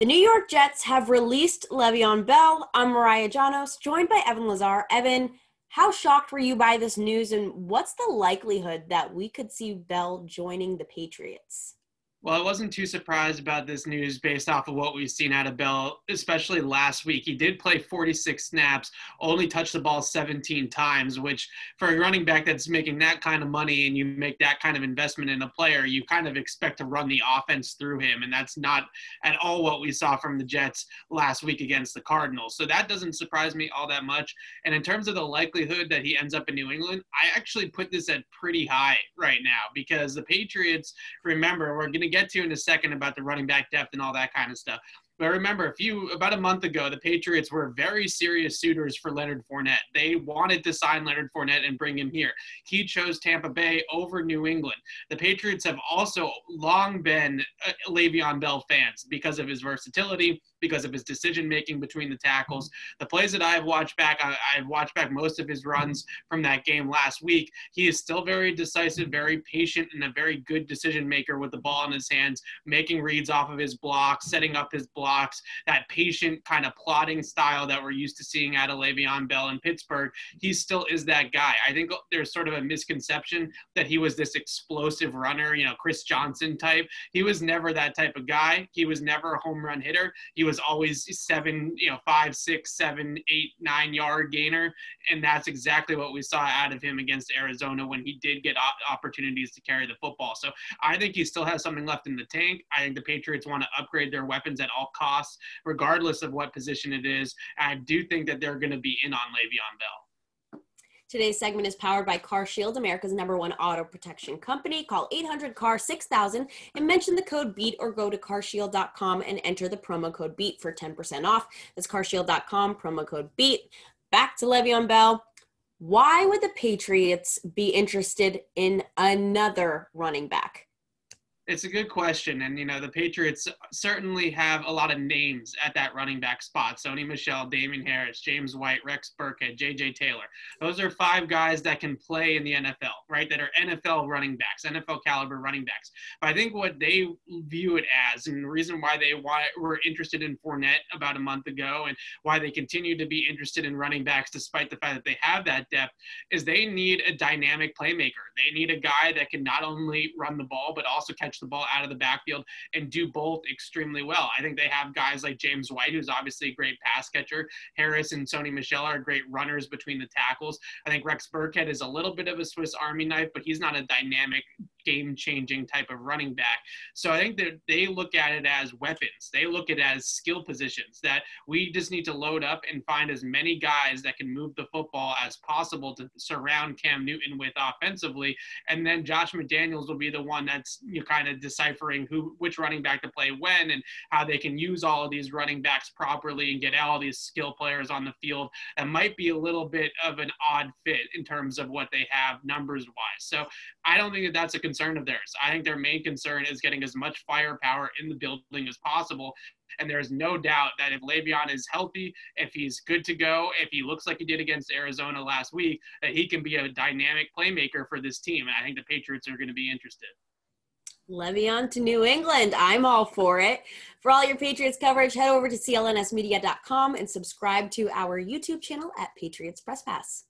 The New York Jets have released Le'Veon Bell. I'm Mariah Janos, joined by Evan Lazar. Evan, how shocked were you by this news, and what's the likelihood that we could see Bell joining the Patriots? Well, I wasn't too surprised about this news based off of what we've seen out of Bell, especially last week. He did play 46 snaps, only touched the ball 17 times, which for a running back that's making that kind of money and you make that kind of investment in a player, you kind of expect to run the offense through him. And that's not at all what we saw from the Jets last week against the Cardinals. So that doesn't surprise me all that much. And in terms of the likelihood that he ends up in New England, I actually put this at pretty high right now because the Patriots, remember, we're going to get to in a second about the running back depth and all that kind of stuff. But remember, about a month ago, the Patriots were very serious suitors for Leonard Fournette. They wanted to sign Leonard Fournette and bring him here. He chose Tampa Bay over New England. The Patriots have also long been Le'Veon Bell fans because of his versatility, because of his decision-making between the tackles. The plays that I've watched back, I've watched back most of his runs from that game last week. He is still very decisive, very patient, and a very good decision-maker with the ball in his hands, making reads off of his blocks, setting up his blocks, that patient kind of plodding style that we're used to seeing out of Le'Veon Bell in Pittsburgh. He still is that guy. I think there's sort of a misconception that he was this explosive runner, Chris Johnson type. He was never that type of guy. He was never a home run hitter. He was always 5, 6, 7, 8, 9 yard gainer. And that's exactly what we saw out of him against Arizona when he did get opportunities to carry the football. So I think he still has something left in the tank. I think the Patriots want to upgrade their weapons at all costs, regardless of what position it is. And I do think that they're going to be in on Le'Veon Bell. Today's segment is powered by CarShield, America's #1 auto protection company. Call 800-CAR-6000 and mention the code BEAT or go to carshield.com and enter the promo code BEAT for 10% off. That's carshield.com, promo code BEAT. Back to Le'Veon Bell. Why would the Patriots be interested in another running back? It's a good question. And, the Patriots certainly have a lot of names at that running back spot. Sony Michel, Damien Harris, James White, Rex Burkhead, J.J. Taylor. Those are 5 guys that can play in the NFL, right? That are NFL running backs, NFL caliber running backs. But I think what they view it as, and the reason why they were interested in Fournette about a month ago and why they continue to be interested in running backs despite the fact that they have that depth, is they need a dynamic playmaker. They need a guy that can not only run the ball, but also catch the ball out of the backfield and do both extremely well. I think they have guys like James White, who's obviously a great pass catcher. Harris and Sony Michel are great runners between the tackles. I think Rex Burkhead is a little bit of a Swiss Army knife, but he's not a dynamic, game-changing type of running back. So I think that they look at it as weapons. They look at it as skill positions that we just need to load up and find as many guys that can move the football as possible to surround Cam Newton with offensively. And then Josh McDaniels will be the one that's kind of deciphering which running back to play when and how they can use all of these running backs properly and get all these skill players on the field. That might be a little bit of an odd fit in terms of what they have numbers-wise. So I don't think that that's a concern of theirs. I think their main concern is getting as much firepower in the building as possible. And there's no doubt that if Le'Veon is healthy, if he's good to go, if he looks like he did against Arizona last week, that he can be a dynamic playmaker for this team. And I think the Patriots are going to be interested. Le'Veon to New England. I'm all for it. For all your Patriots coverage, head over to clnsmedia.com and subscribe to our YouTube channel at Patriots Press Pass.